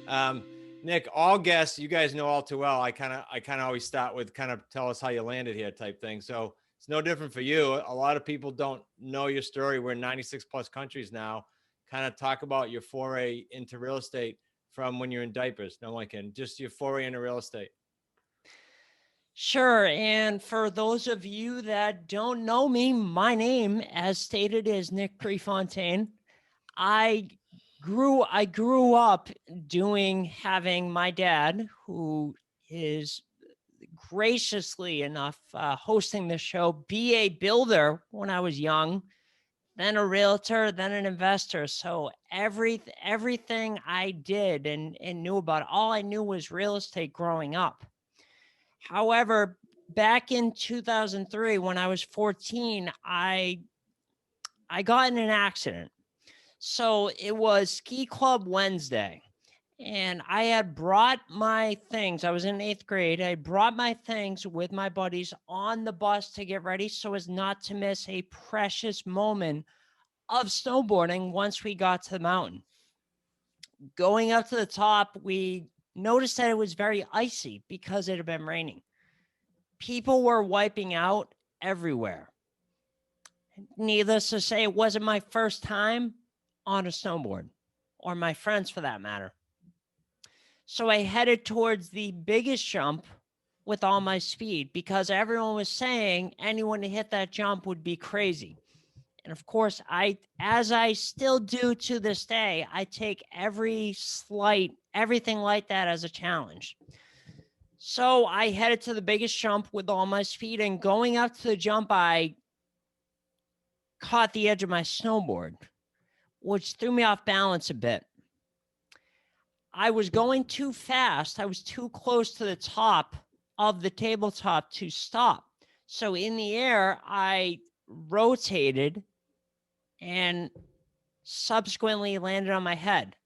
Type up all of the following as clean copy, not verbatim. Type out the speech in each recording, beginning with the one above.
Um, Nick, all guests, you guys know all too well. I kind of always start with kind of tell us how you landed here type thing. So it's no different for you. A lot of people don't know your story. We're in 96 plus countries now. Kind of talk about your foray into real estate from when you're in diapers. No one can. Just your foray into real estate. Sure. And for those of you that don't know me, my name, as stated, is Nick Prefontaine. I I grew up having my dad, who is graciously enough hosting the show, be a builder when I was young, then a realtor, then an investor. So everything I did and knew about, all I knew was real estate growing up. However, back in 2003, when I was 14, I got in an accident. So it was Ski Club Wednesday, and I had brought my things. I was in eighth grade. I brought my things with my buddies on the bus to get ready so as not to miss a precious moment of snowboarding once we got to the mountain. Going up to the top, we noticed that it was very icy because it had been raining. People were wiping out everywhere. Needless to say, it wasn't my first time on a snowboard, or my friends for that matter. So I headed towards the biggest jump with all my speed because everyone was saying anyone to hit that jump would be crazy. And of course, as I still do to this day, I take everything like that as a challenge. So I headed to the biggest jump with all my speed, and going up to the jump, I caught the edge of my snowboard, which threw me off balance a bit. I was going too fast. I was too close to the top of the tabletop to stop. So in the air, I rotated and subsequently landed on my head.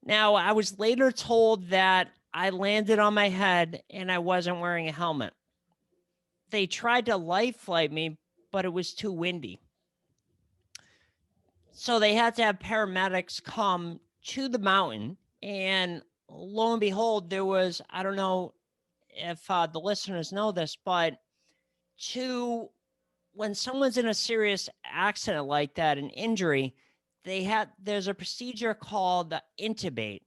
Now, I was later told that I landed on my head and I wasn't wearing a helmet. They tried to life flight me, but it was too windy. So they had to have paramedics come to the mountain. And lo and behold, there was, I don't know if the listeners know this, but to when someone's in a serious accident like that, an injury, there's a procedure called the intubate,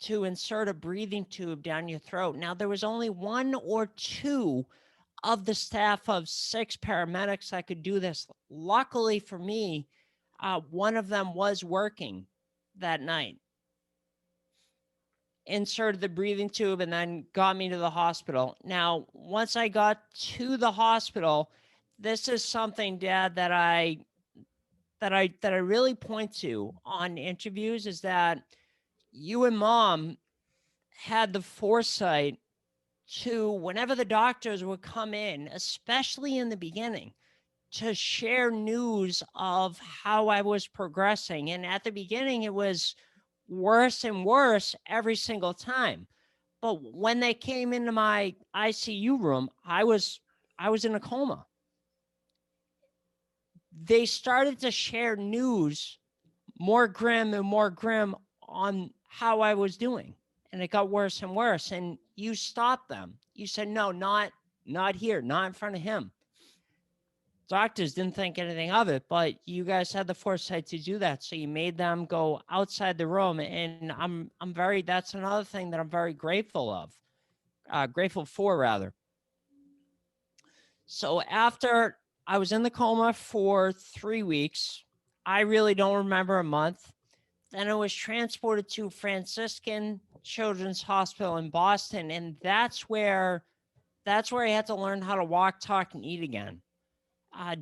to insert a breathing tube down your throat. Now, there was only one or two of the staff of 6 paramedics that could do this. Luckily for me, one of them was working that night, inserted the breathing tube, and then got me to the hospital. Now, once I got to the hospital, this is something, Dad, that I really point to on interviews, is that you and Mom had the foresight to, whenever the doctors would come in, especially in the beginning, to share news of how I was progressing. And at the beginning, it was worse and worse every single time. But when they came into my ICU room, I was in a coma. They started to share news more grim and more grim on how I was doing. And it got worse and worse. And you stopped them. You said, no, not here, not in front of him. Doctors didn't think anything of it, but you guys had the foresight to do that. So you made them go outside the room. And that's another thing that I'm very grateful for rather. So after I was in the coma for 3 weeks, I really don't remember a month. Then I was transported to Franciscan Children's Hospital in Boston, and that's where I had to learn how to walk, talk, and eat again.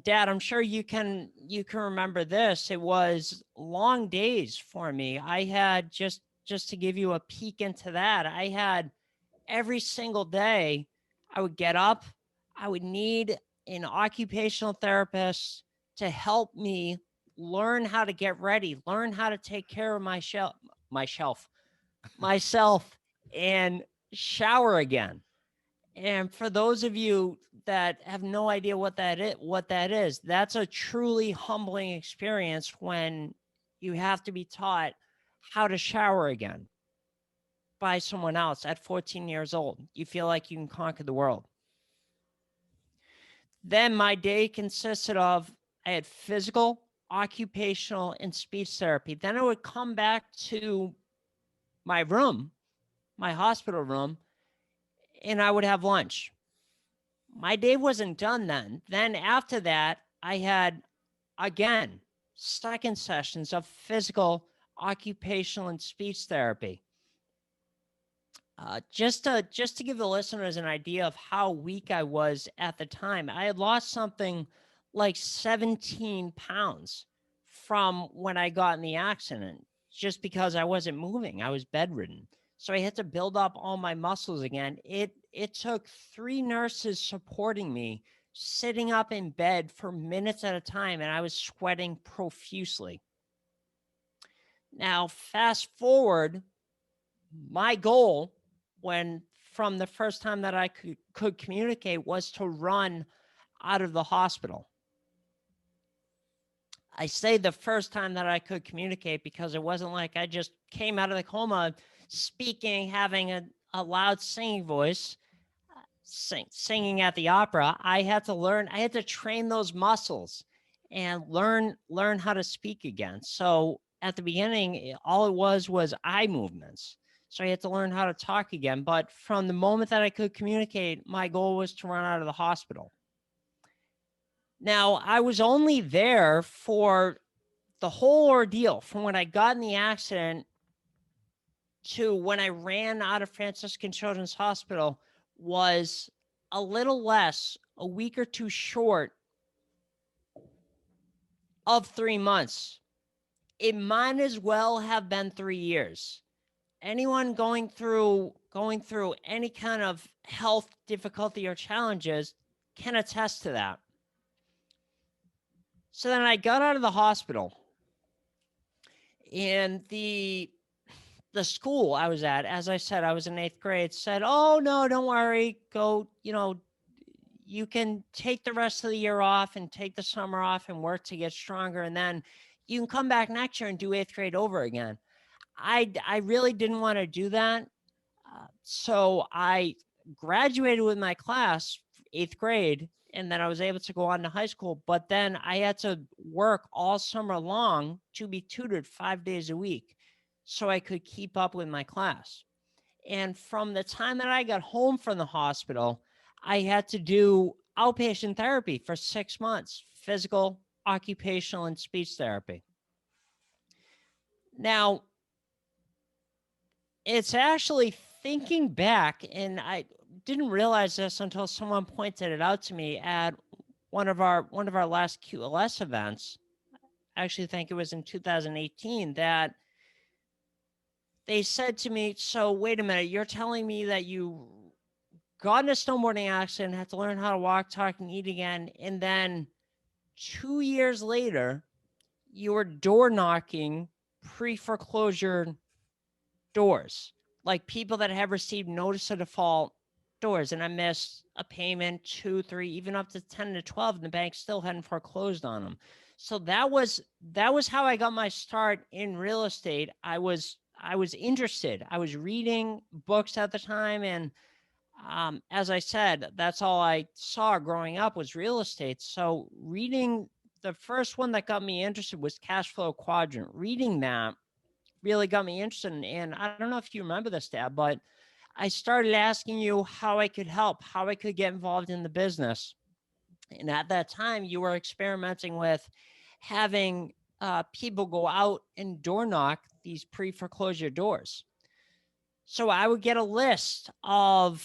Dad, I'm sure you can remember this. It was long days for me. I had just to give you a peek into that. I had every single day. I would get up. I would need an occupational therapist to help me learn how to get ready, learn how to take care of myself, and shower again. And for those of you that have no idea what that is, that's a truly humbling experience when you have to be taught how to shower again by someone else at 14 years old. You feel like you can conquer the world. Then my day consisted of, I had physical, occupational, and speech therapy. Then I would come back to my room, my hospital room, and I would have lunch. My day wasn't done then. Then after that, I had, again, second sessions of physical, occupational, and speech therapy. Just to give the listeners an idea of how weak I was at the time, I had lost something like 17 pounds from when I got in the accident, just because I wasn't moving. I was bedridden. So I had to build up all my muscles again. It took 3 nurses supporting me, sitting up in bed for minutes at a time, and I was sweating profusely. Now, fast forward, my goal from the first time that I could communicate was to run out of the hospital. I say the first time that I could communicate because it wasn't like I just came out of the coma speaking, having a loud singing voice, singing at the opera. I had to train those muscles and learn how to speak again. So at the beginning, all it was eye movements. So I had to learn how to talk again. But from the moment that I could communicate, my goal was to run out of the hospital. Now, I was only there for the whole ordeal, from when I got in the accident to when I ran out of Franciscan Children's Hospital, was a little less, a week or two short of 3 months. It might as well have been 3 years. Anyone going through any kind of health difficulty or challenges can attest to that. So then I got out of the hospital, and the school I was at, as I said, I was in 8th grade, said, "Oh, no, don't worry. Go, you can take the rest of the year off and take the summer off and work to get stronger. And then you can come back next year and do 8th grade over again." I really didn't want to do that. So I graduated with my class, 8th grade, and then I was able to go on to high school. But then I had to work all summer long to be tutored 5 days a week so I could keep up with my class. And from the time that I got home from the hospital, I had to do outpatient therapy for 6 months, physical, occupational, and speech therapy. Now, it's actually, thinking back, and I didn't realize this until someone pointed it out to me at one of our last QLS events. I actually think it was in 2018, that they said to me, "So wait a minute, you're telling me that you got in a snowboarding accident, had to learn how to walk, talk, and eat again, and then 2 years later, you were door knocking pre-foreclosure doors, like people that have received notice of default doors, and I missed a payment, 2, 3, even up to 10 to 12, and the bank still hadn't foreclosed on them." So that was how I got my start in real estate. I was interested. I was reading books at the time, and as I said, that's all I saw growing up was real estate. So reading, the first one that got me interested was Cash Flow Quadrant. Reading that really got me interested. And I don't know if you remember this, Dad, but I started asking you how I could help, how I could get involved in the business. And at that time, you were experimenting with having people go out and door knock these pre-foreclosure doors. So I would get a list of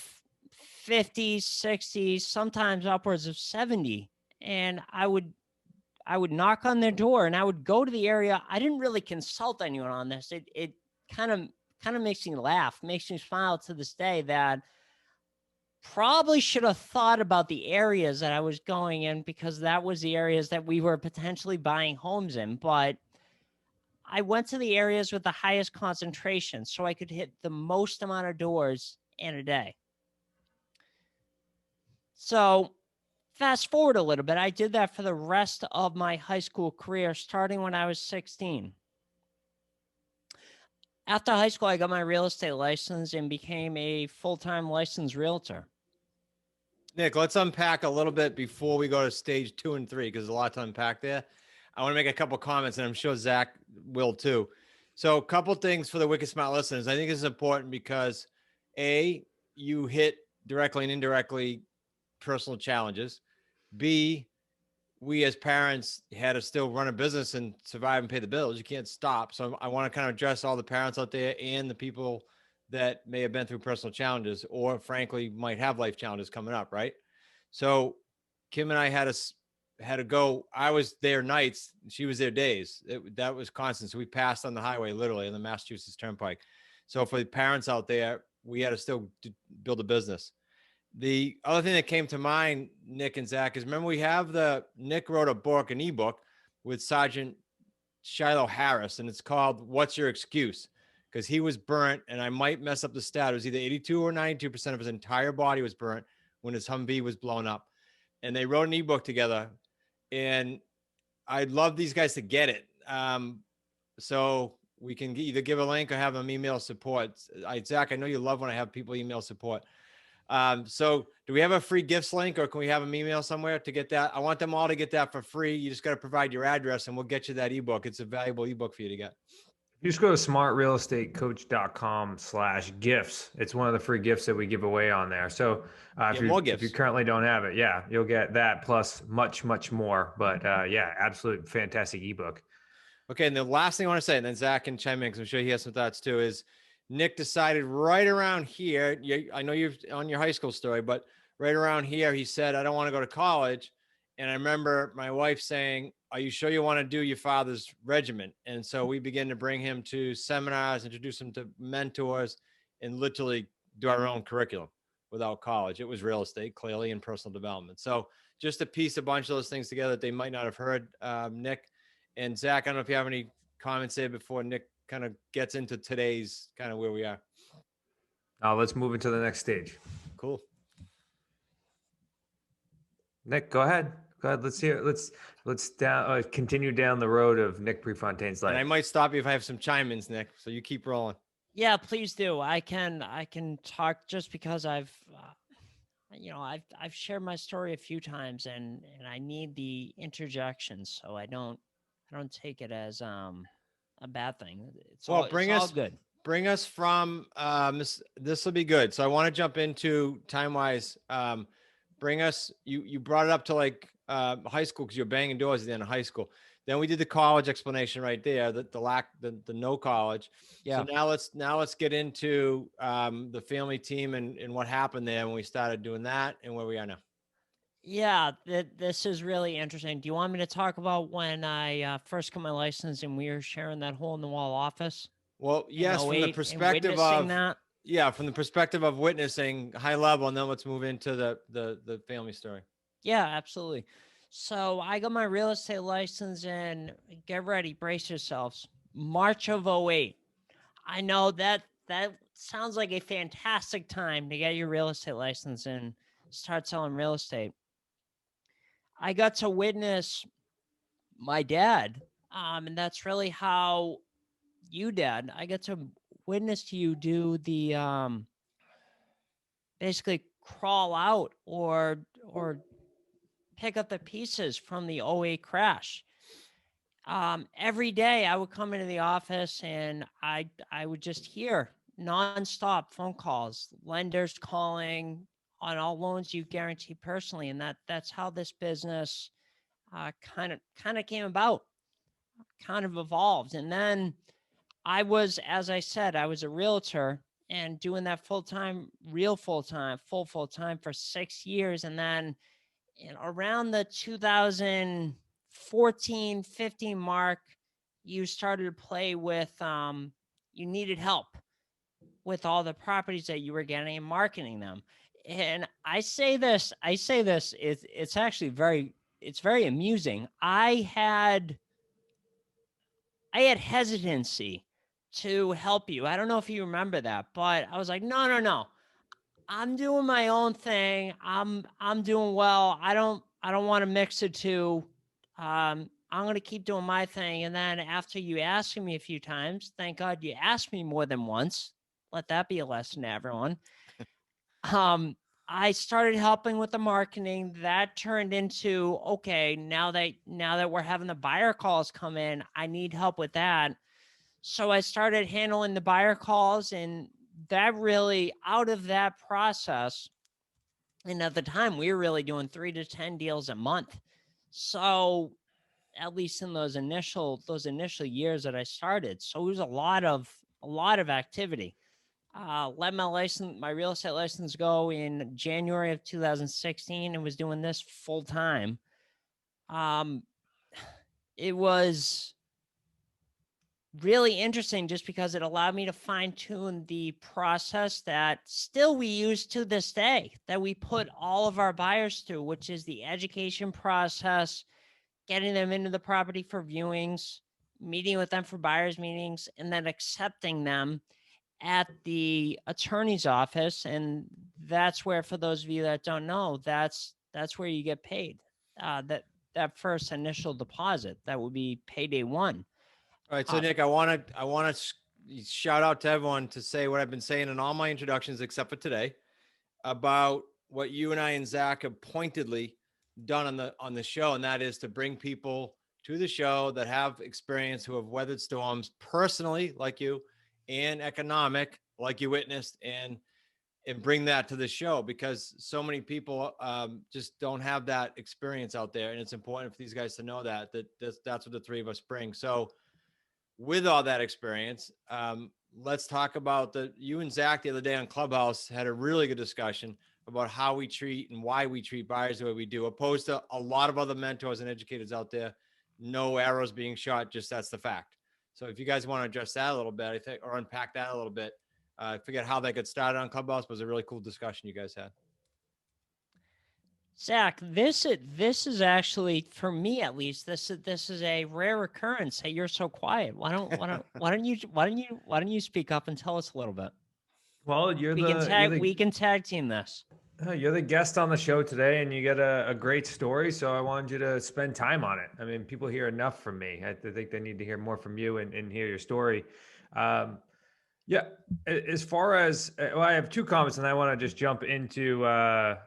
50, 60, sometimes upwards of 70. And I would knock on their door, and I would go to the area. I didn't really consult anyone on this. It kind of makes me laugh, makes me smile to this day, that probably should have thought about the areas that I was going in, because that was the areas that we were potentially buying homes in. But I went to the areas with the highest concentration so I could hit the most amount of doors in a day. So fast forward a little bit, I did that for the rest of my high school career, starting when I was 16. After high school, I got my real estate license and became a full-time licensed realtor. Nick, let's unpack a little bit before we go to stage 2 and 3, because there's a lot to unpack there. I want to make a couple comments, and I'm sure Zach will too. So a couple things for the Wicked Smart listeners. I think this is important because A, you hit directly and indirectly personal challenges. B, we as parents had to still run a business and survive and pay the bills. You can't stop. So I want to kind of address all the parents out there and the people that may have been through personal challenges or frankly might have life challenges coming up, right? So Kim and I had to go. I was there nights, she was there days. That was constant. So we passed on the highway literally on the Massachusetts Turnpike. So for the parents out there, we had to still build a business. The other thing that came to mind, Nick and Zach, is remember Nick wrote a book, an ebook with Sergeant Shiloh Harris, and it's called What's Your Excuse? Because he was burnt, and I might mess up the stat. It was either 82 or 92% of his entire body was burnt when his Humvee was blown up. And they wrote an ebook together, and I'd love these guys to get it. So we can either give a link or have them email support. Zach, I know you love when I have people email support. So do we have a free gifts link or can we have them email somewhere to get that? I want them all to get that for free. You just got to provide your address and we'll get you that ebook. It's a valuable ebook for you to get. You just go to smartrealestatecoach.com/gifts. It's one of the free gifts that we give away on there. So if you currently don't have it, yeah, you'll get that plus much, much more. But yeah, absolute fantastic ebook. Okay. And the last thing I want to say, and then Zach can chime in because I'm sure he has some thoughts too, is Nick decided right around here. I know you're on your high school story, but right around here, he said, I don't want to go to college. And I remember my wife saying, are you sure you want to do your father's regiment? And so we began to bring him to seminars, introduce him to mentors, and literally do our own curriculum without college. It was real estate, clearly, and personal development. So just to piece a bunch of those things together that they might not have heard, Nick and Zach, I don't know if you have any comments there before Nick kind of gets into today's kind of where we are. Now let's move into the next stage. Cool. Nick, go ahead. Go ahead. Let's hear. Let's continue down the road of Nick Prefontaine's life. And I might stop you if I have some chime-ins, Nick. So you keep rolling. Yeah, please do. I can talk just because I've shared my story a few times and I need the interjections so I don't take it as a bad thing. It's all good. Bring us from this will be good. So I want to jump into time-wise. Bring us, you brought it up to like high school because you're banging doors at the end of high school. Then we did the college explanation right there, the no college. Yeah. So now let's get into the family team and what happened there when we started doing that and where we are now. Yeah, this is really interesting. Do you want me to talk about when I first got my license and we were sharing that hole in the wall office? Well, yes, from the perspective of that? Yeah, from the perspective of witnessing high level, and then let's move into the family story. Yeah, absolutely. So I got my real estate license and get ready, brace yourselves. March of 08. I know that sounds like a fantastic time to get your real estate license and start selling real estate. I got to witness my dad, and that's really how you, Dad, I got to witness you do the basically crawl out or pick up the pieces from the 08 crash. Every day I would come into the office and I would just hear nonstop phone calls, lenders calling on all loans you guarantee personally, and that's how this business kind of came about, kind of evolved. And then I was, as I said, I was a realtor and doing that full time for 6 years, and then around the 2014, 15 mark, you started to play with, you needed help with all the properties that you were getting and marketing them. And I say this, it's actually it's very amusing. I had hesitancy to help you. I don't know if you remember that, but I was like, no. I'm doing my own thing. I'm doing well. I don't want to mix the two. I'm going to keep doing my thing. And then after you asking me a few times, thank God you asked me more than once. Let that be a lesson to everyone. I started helping with the marketing. That turned into, okay, now that we're having the buyer calls come in, I need help with that. So I started handling the buyer calls, and that really, out of that process, and at the time we were really doing 3 to 10 deals a month. So at least in those initial years that I started. So it was a lot of activity. Let my real estate license go in January of 2016 and was doing this full time. It was really interesting just because it allowed me to fine tune the process that still we use to this day, that we put all of our buyers through, which is the education process, getting them into the property for viewings, meeting with them for buyers meetings, and then accepting them at the attorney's office. And that's where, for those of you that don't know, that's where you get paid. That first initial deposit, that would be payday one. All right. So Nick, I want to shout out to everyone to say what I've been saying in all my introductions, except for today, about what you and I and Zach have pointedly done on the show. And that is to bring people to the show that have experience, who have weathered storms personally, like you, and economic, like you witnessed, and bring that to the show, because so many people just don't have that experience out there. And it's important for these guys to know that's what the three of us bring. So with all that experience, let's talk about you and Zach the other day on Clubhouse had a really good discussion about how we treat and why we treat buyers the way we do, opposed to a lot of other mentors and educators out there. No arrows being shot, just that's the fact. So if you guys want to address that a little bit, I think, or unpack that a little bit, I forget how that got started on Clubhouse, but it was a really cool discussion you guys had. Zach, this is actually, for me at least, this is a rare occurrence. Hey, you're so quiet. Why don't you speak up and tell us a little bit? Well, we can tag team this. You're the guest on the show today, and you got a great story. So I wanted you to spend time on it. I mean, people hear enough from me. I think they need to hear more from you and hear your story. Yeah, as far as, well, I have two comments, and I want to just jump into that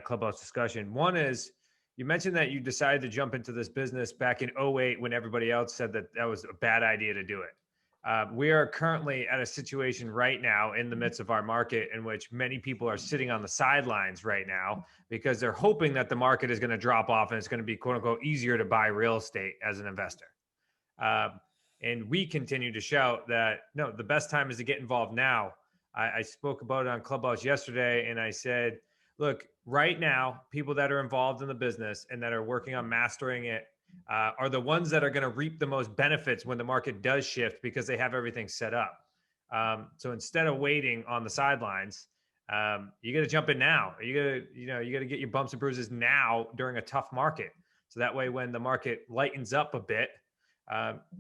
Clubhouse discussion. One is, you mentioned that you decided to jump into this business back in 2008 when everybody else said that was a bad idea to do it. We are currently at a situation right now in the midst of our market in which many people are sitting on the sidelines right now because they're hoping that the market is going to drop off and it's going to be, quote unquote, easier to buy real estate as an investor. And we continue to shout that, no, the best time is to get involved now. I spoke about it on Clubhouse yesterday, and I said, look, right now, people that are involved in the business and that are working on mastering it are the ones that are going to reap the most benefits when the market does shift, because they have everything set up. So instead of waiting on the sidelines, you got to jump in now. You got to get your bumps and bruises now during a tough market. So that way, when the market lightens up a bit,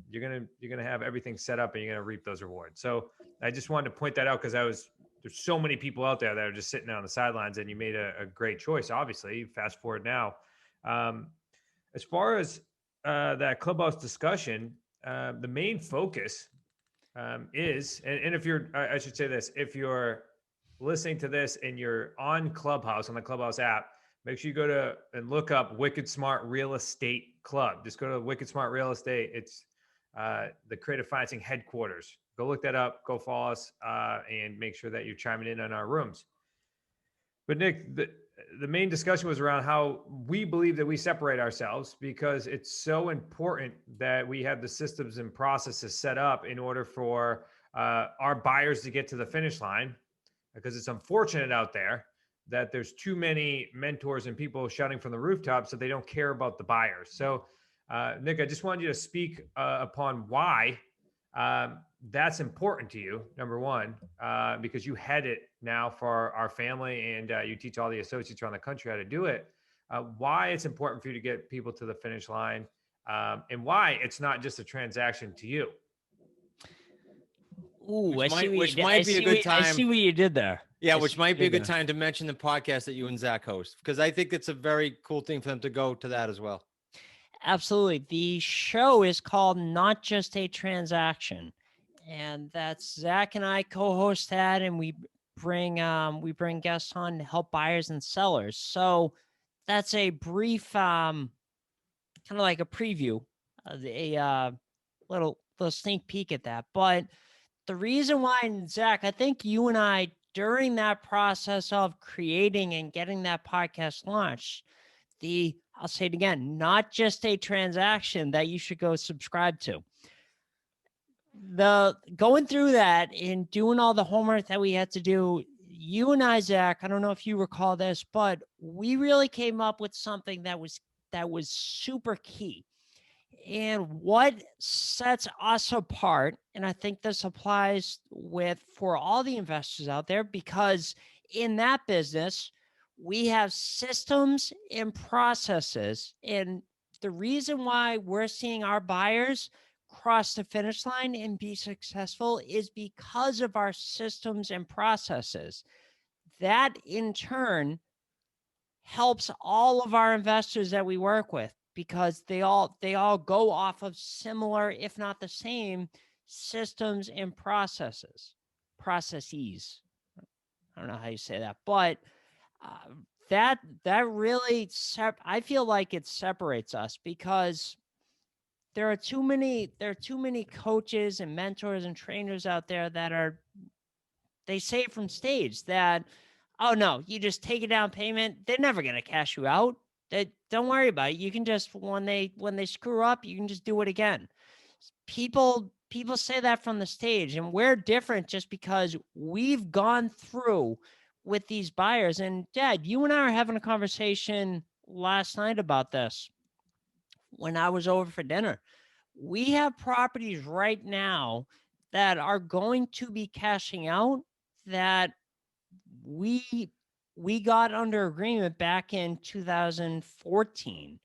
you're gonna have everything set up and you're gonna reap those rewards. So I just wanted to point that out, because there's so many people out there that are just sitting on the sidelines, and you made a great choice. Obviously, fast forward now. As far as that Clubhouse discussion, the main focus is, and if you're, I should say this, if you're listening to this and you're on Clubhouse, on the Clubhouse app, make sure you go to and look up Wicked Smart Real Estate Club. Just go to Wicked Smart Real Estate. It's the creative financing headquarters. Go look that up. Go follow us and make sure that you're chiming in on our rooms. But Nick, the main discussion was around how we believe that we separate ourselves, because it's so important that we have the systems and processes set up in order for our buyers to get to the finish line, because it's unfortunate out there that there's too many mentors and people shouting from the rooftops that they don't care about the buyers. So, Nick, I just wanted you to speak upon why that's important to you, number one, because you head it now for our family, and you teach all the associates around the country how to do it. Why it's important for you to get people to the finish line, and why it's not just a transaction to you. Ooh, I see what you did there. Yeah, which might be a good time to mention the podcast that you and Zach host, because I think it's a very cool thing for them to go to that as well. Absolutely. The show is called Not Just a Transaction. And that's Zach and I co-host that, and we bring guests on to help buyers and sellers. So that's a brief kind of like a preview, a little sneak peek at that. But the reason why, and Zach, I think you and I, during that process of creating and getting that podcast launched, I'll say it again, not just a transaction that you should go subscribe to. The going through that and doing all the homework that we had to do, you and I, Zach, I don't know if you recall this, but we really came up with something that was super key. And what sets us apart, and I think this applies for all the investors out there, because in that business, we have systems and processes. And the reason why we're seeing our buyers cross the finish line and be successful is because of our systems and processes. That in turn helps all of our investors that we work with, because they all go off of similar, if not the same, systems and processes. I don't know how you say that, but that really I feel like it separates us, because there are too many coaches and mentors and trainers out there that they say from stage that, oh no, you just take a down payment, they're never going to cash you out. Don't worry about it. You can just, when they screw up, you can just do it again. People say that from the stage, and we're different just because we've gone through with these buyers. And Dad, you and I are having a conversation last night about this when I was over for dinner. We have properties right now that are going to be cashing out that we got under agreement back in 2014,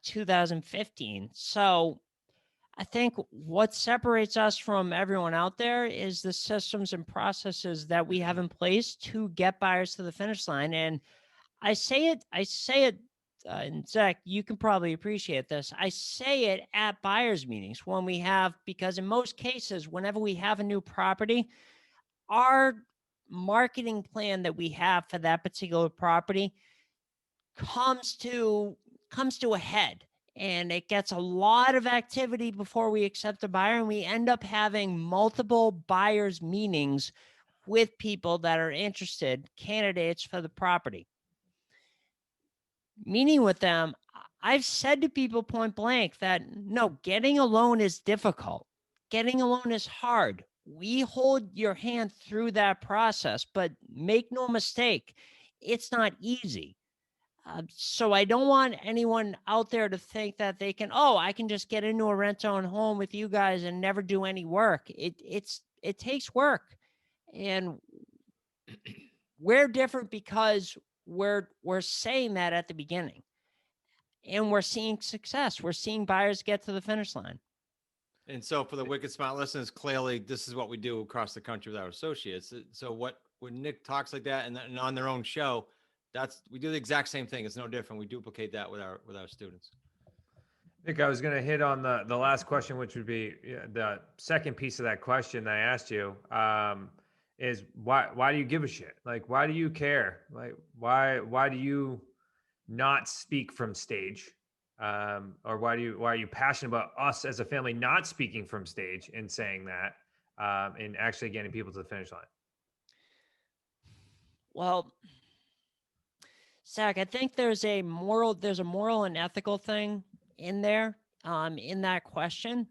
2015. So I think what separates us from everyone out there is the systems and processes that we have in place to get buyers to the finish line. And I say it, and Zach, you can probably appreciate this. I say it at buyers meetings when we have, because in most cases, whenever we have a new property, our marketing plan that we have for that particular property comes to a head, and it gets a lot of activity before we accept a buyer, and we end up having multiple buyers meetings with people that are interested, candidates for the property. Meeting with them, I've said to people point blank that no, getting a loan is difficult. Getting a loan is hard. We hold your hand through that process, but make no mistake, it's not easy. So I don't want anyone out there to think that they can, I can just get into a rent-owned home with you guys and never do any work. It takes work, and we're different because we're saying that at the beginning, and we're seeing success. We're seeing buyers get to the finish line. And so for the wicked smart listeners, clearly this is what we do across the country with our associates. So when Nick talks like that and on their own show, we do the exact same thing. It's no different. We duplicate that with our students. Nick, I was going to hit on the last question, which would be the second piece of that question that I asked you, is why do you give a shit? Like, why do you care? Like, why do you not speak from stage? Or why are you passionate about us as a family not speaking from stage and saying that, and actually getting people to the finish line? Well, Zach, I think there's a moral and ethical thing in there, in that question,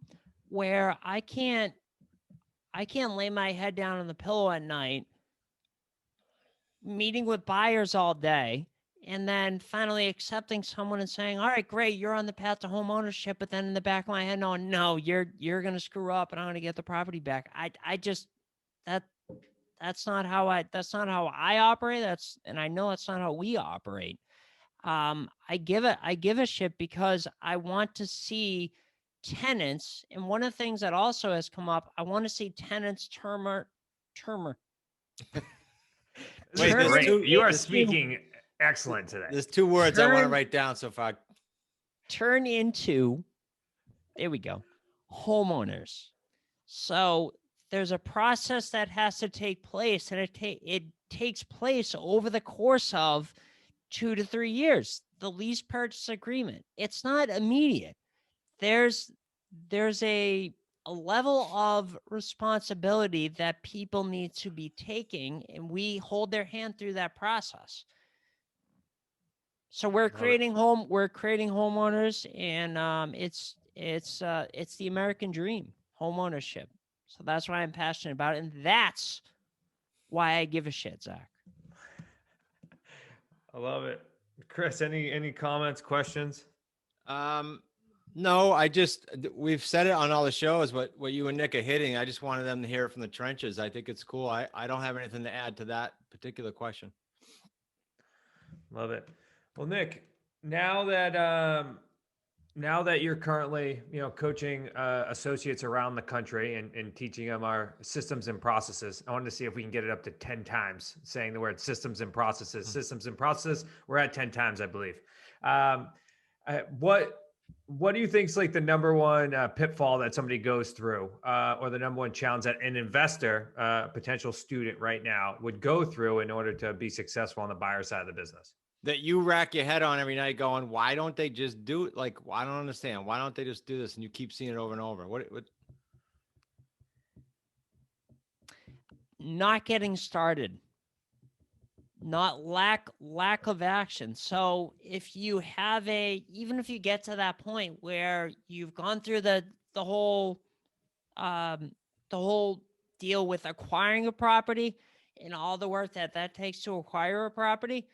where I can't lay my head down on the pillow at night, meeting with buyers all day, and then finally accepting someone and saying, all right, great, you're on the path to home ownership. But then in the back of my head, no, you're going to screw up and I'm going to get the property back. That's not how I operate. And I know that's not how we operate. I give a shit because I want to see tenants. And one of the things that also has come up, I want to see tenants termer. Wait, great. You are speaking excellent today. There's two words I want to write down so far. turn into, there we go, homeowners. So there's a process that has to take place, and it takes place over the course of 2 to 3 years. The lease purchase agreement, it's not immediate. There's a level of responsibility that people need to be taking, and we hold their hand through that process. So we're creating homeowners, and it's the American dream, home ownership. So that's why I'm passionate about it, and that's why I give a shit, Zach. I love it. Chris, any comments, questions? No, we've said it on all the shows, what you and Nick are hitting. I just wanted them to hear it from the trenches. I think it's cool. I don't have anything to add to that particular question. Love it. Well, Nick, now that you're currently, coaching associates around the country and teaching them our systems and processes, I wanted to see if we can get it up to 10 times, saying the word systems and processes. Systems and processes, we're at 10 times, I believe. What do you think is like the number one pitfall that somebody goes through, or the number one challenge that an investor, potential student right now, would go through in order to be successful on the buyer side of the business? That you rack your head on every night going, why don't they just do it? Like, I don't understand. Why don't they just do this? And you keep seeing it over and over. What? Not getting started. Not lack of action. So if you have even if you get to that point where you've gone through the whole deal with acquiring a property and all the work that takes to acquire a property,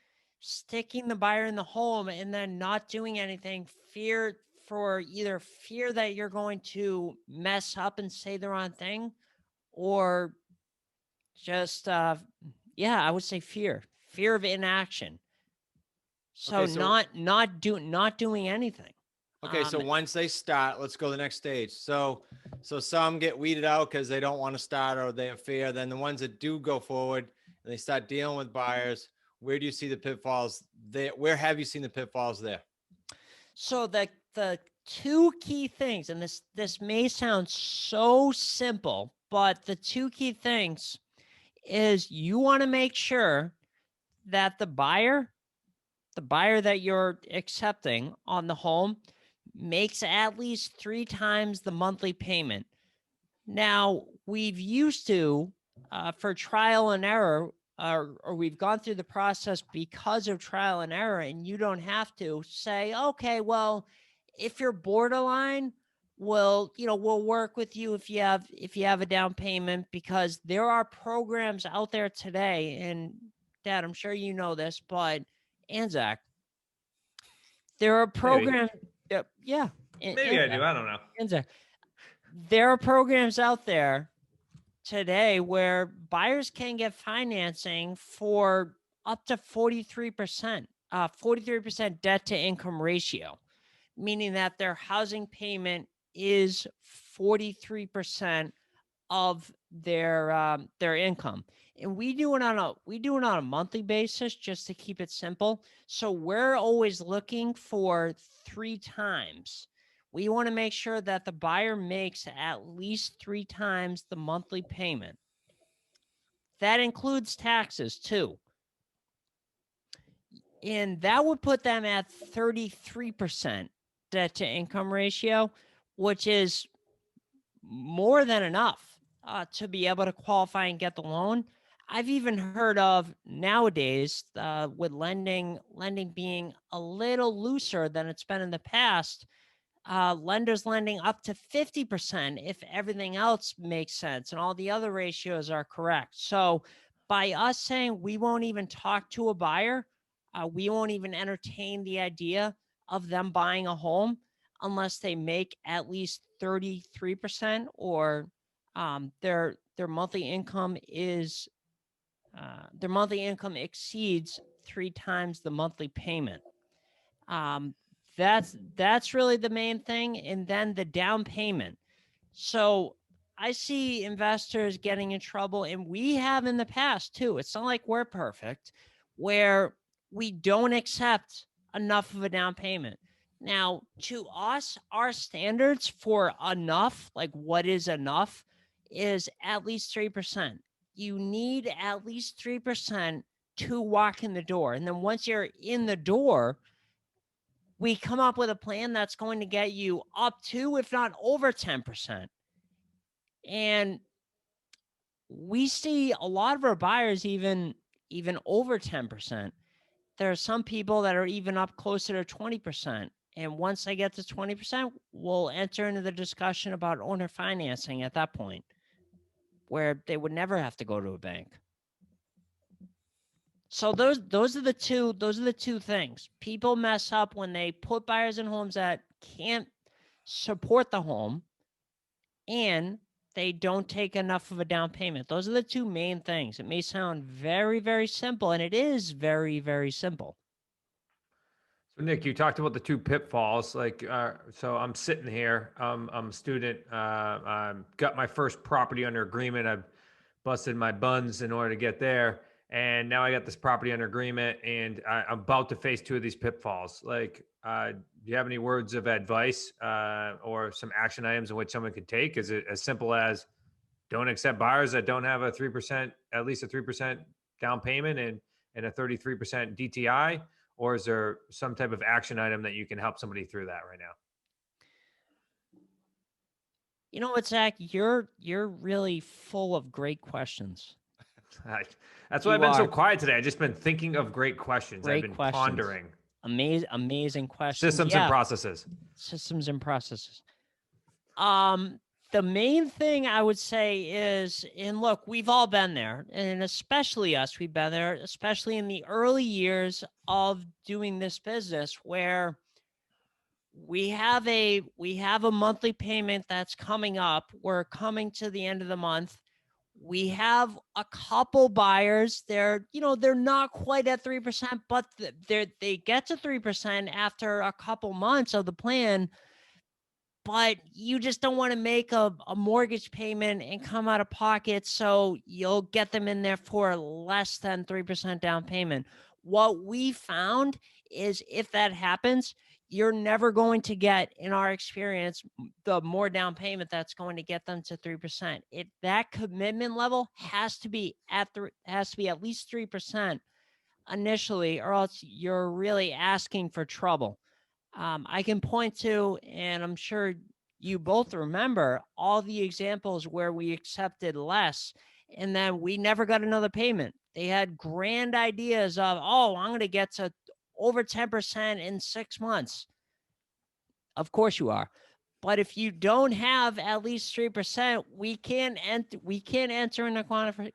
sticking the buyer in the home and then not doing anything, fear that you're going to mess up and say the wrong thing, or just I would say fear of inaction. So, Okay, so not doing anything. Okay, so once they start, let's go to the next stage. So some get weeded out because they don't want to start or they have fear. Then the ones that do go forward and they start dealing with buyers, where do you see the pitfalls there? Where have you seen the pitfalls there? So the two key things, and this may sound so simple, but the two key things is you want to make sure that the buyer that you're accepting on the home makes at least 3 times the monthly payment. Now, we've used to, for trial and error, or we've gone through the process because of trial and error, and you don't have to say, okay, well, if you're borderline, we'll work with you if you have a down payment, because there are programs out there today, and Dad, I'm sure you know this, but and Zach, there are programs. Yeah. Maybe I do. I don't know. And Zach, there are programs out there today where buyers can get financing for up to 43%, 43% debt to income ratio, meaning that their housing payment is 43% of their income. And we do it on a monthly basis just to keep it simple. So we're always looking for 3 times. We want to make sure that the buyer makes at least 3 times the monthly payment. That includes taxes too. And that would put them at 33% debt to income ratio, which is more than enough to be able to qualify and get the loan. I've even heard of nowadays with lending being a little looser than it's been in the past, lenders lending up to 50% if everything else makes sense and all the other ratios are correct. So by us saying we won't even talk to a buyer, we won't even entertain the idea of them buying a home unless they make at least 33%, or their monthly income exceeds 3 times the monthly payment. That's really the main thing. And then the down payment. So I see investors getting in trouble, and we have in the past too. It's not like we're perfect, where we don't accept enough of a down payment. Now, to us, our standards for enough, like what is enough, is at least 3%. You need at least 3% to walk in the door. And then once you're in the door, we come up with a plan that's going to get you up to, if not over 10%. And we see a lot of our buyers even over 10%. There are some people that are even up closer to 20%. And once they get to 20%, we'll enter into the discussion about owner financing at that point, where they would never have to go to a bank. So those are the two things. People mess up when they put buyers in homes that can't support the home, and they don't take enough of a down payment. Those are the two main things. It may sound very, very simple, and it is very, very simple. So Nick, you talked about the two pitfalls. Like, so I'm sitting here. I'm a student. I've got my first property under agreement. I've busted my buns in order to get there, and now I got this property under agreement, and I'm about to face two of these pitfalls. Like, do you have any words of advice or some action items in which someone could take? Is it as simple as don't accept buyers that don't have a 3%, at least a 3% down payment and a 33% DTI? Or is there some type of action item that you can help somebody through that right now? You know what, Zach? You're really full of great questions. That's why I've been so quiet today. I've just been thinking of great questions. I've been pondering. Amazing questions. Systems and processes. Systems and processes. The main thing I would say is, and look, we've all been there, and especially us, we've been there, especially in the early years of doing this business, where we have a monthly payment that's coming up. We're coming to the end of the month. We have a couple buyers. They're not quite at 3%, but they get to 3% after a couple months of the plan. But you just don't want to make a mortgage payment and come out of pocket, so you'll get them in there for less than 3% down payment. What we found is, if that happens, you're never going to get, in our experience, the more down payment that's going to get them to 3%. That commitment level has to be at least 3% initially, or else you're really asking for trouble. I can point to, and I'm sure you both remember, all the examples where we accepted less and then we never got another payment. They had grand ideas of, I'm going to get to over 10% in 6 months. Of course you are. But if you don't have at least 3%, we can't enter in a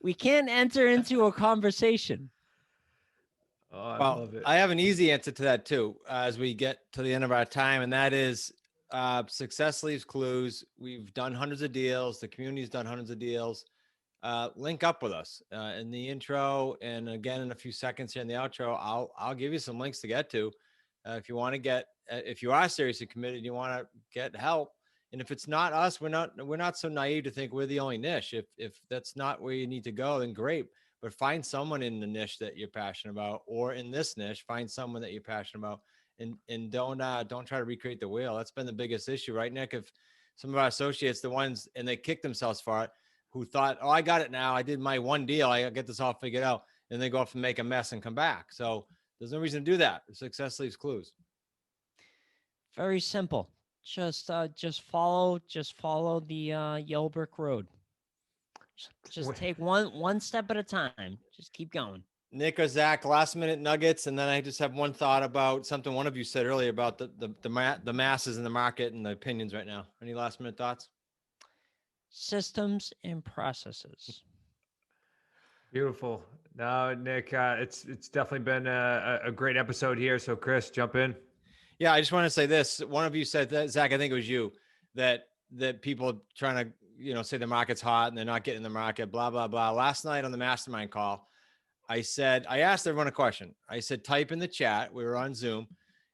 we can't enter into a conversation. Oh, I love it. I have an easy answer to that too, as we get to the end of our time, and that is success leaves clues. We've done hundreds of deals. The community's done hundreds of deals. Link up with us in the intro, and again in a few seconds here in the outro. I'll give you some links to get to if you want to get if you are seriously committed, you want to get help. And if it's not us, we're not so naive to think we're the only niche. If that's not where you need to go, then great. But find someone in the niche that you're passionate about, or in this niche, find someone that you're passionate about, and don't try to recreate the wheel. That's been the biggest issue, right, Nick? If some of our associates, the ones, and they kick themselves for it, who thought, I got it now, I did my one deal, I get this all figured out, and they go off and make a mess and come back. So there's no reason to do that. Success leaves clues. Very simple. Just follow the yellow brick road. Just take one step at a time. Just keep going. Nick or Zach, last minute nuggets, and then I just have one thought about something one of you said earlier about the masses in the market and the opinions right now. Any last minute thoughts? Systems and processes. Beautiful. No, Nick, it's definitely been a great episode here. So Chris, jump in. Yeah, I just want to say this. One of you said that, Zach, I think it was you, that people trying to, say the market's hot and they're not getting in the market, blah, blah, blah. Last night on the mastermind call, I asked everyone a question. I said, type in the chat. We were on Zoom.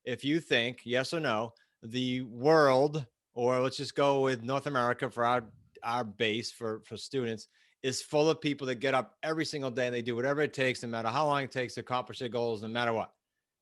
If you think, yes or no, the world, or let's just go with North America for our base for students, is full of people that get up every single day and they do whatever it takes, no matter how long it takes to accomplish their goals, no matter what.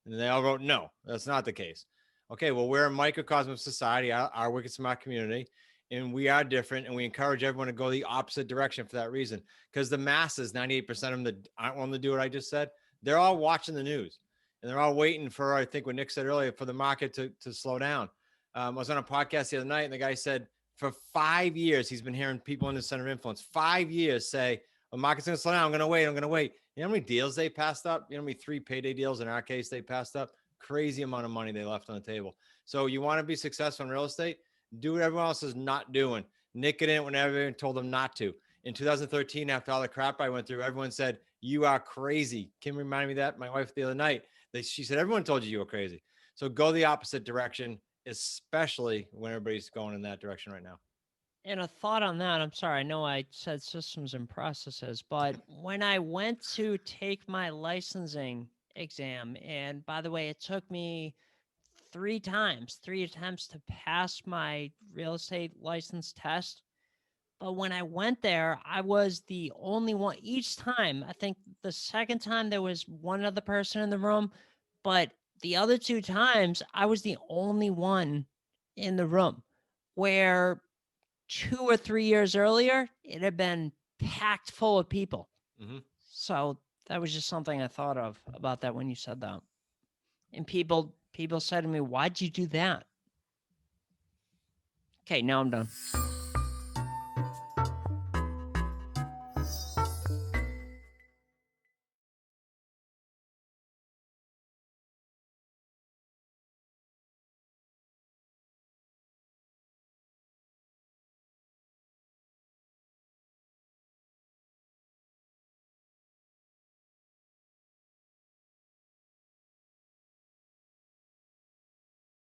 And they all wrote, no, that's not the case. Okay, well, we're a microcosm of society, our Wicked Smart community, and we are different. And we encourage everyone to go the opposite direction for that reason. Because the masses, 98% of them that aren't willing to do what I just said, they're all watching the news. And they're all waiting for, I think what Nick said earlier, for the market to slow down. I was on a podcast the other night, and the guy said for 5 years, he's been hearing people in the center of influence, 5 years say, the market's going to slow down. I'm going to wait. I'm going to wait. You know how many deals they passed up? You know how many 3 payday deals in our case they passed up? Crazy amount of money they left on the table. So you want to be successful in real estate? Do what everyone else is not doing. Nick it in when everyone told them not to. In 2013, after all the crap I went through, everyone said, you are crazy. Kim reminded me that, my wife, the other night. She said, everyone told you were crazy. So go the opposite direction, especially when everybody's going in that direction right now. And a thought on that, I'm sorry, I know I said systems and processes, but when I went to take my licensing exam, and by the way, it took me 3 attempts to pass my real estate license test. But when I went there, I was the only one each time. I think the second time there was one other person in the room, but the other 2 times I was the only one in the room, where 2 or 3 years earlier, it had been packed full of people. Mm-hmm. So that was just something I thought of about that when you said that. And people said to me, why'd you do that? Okay, now I'm done.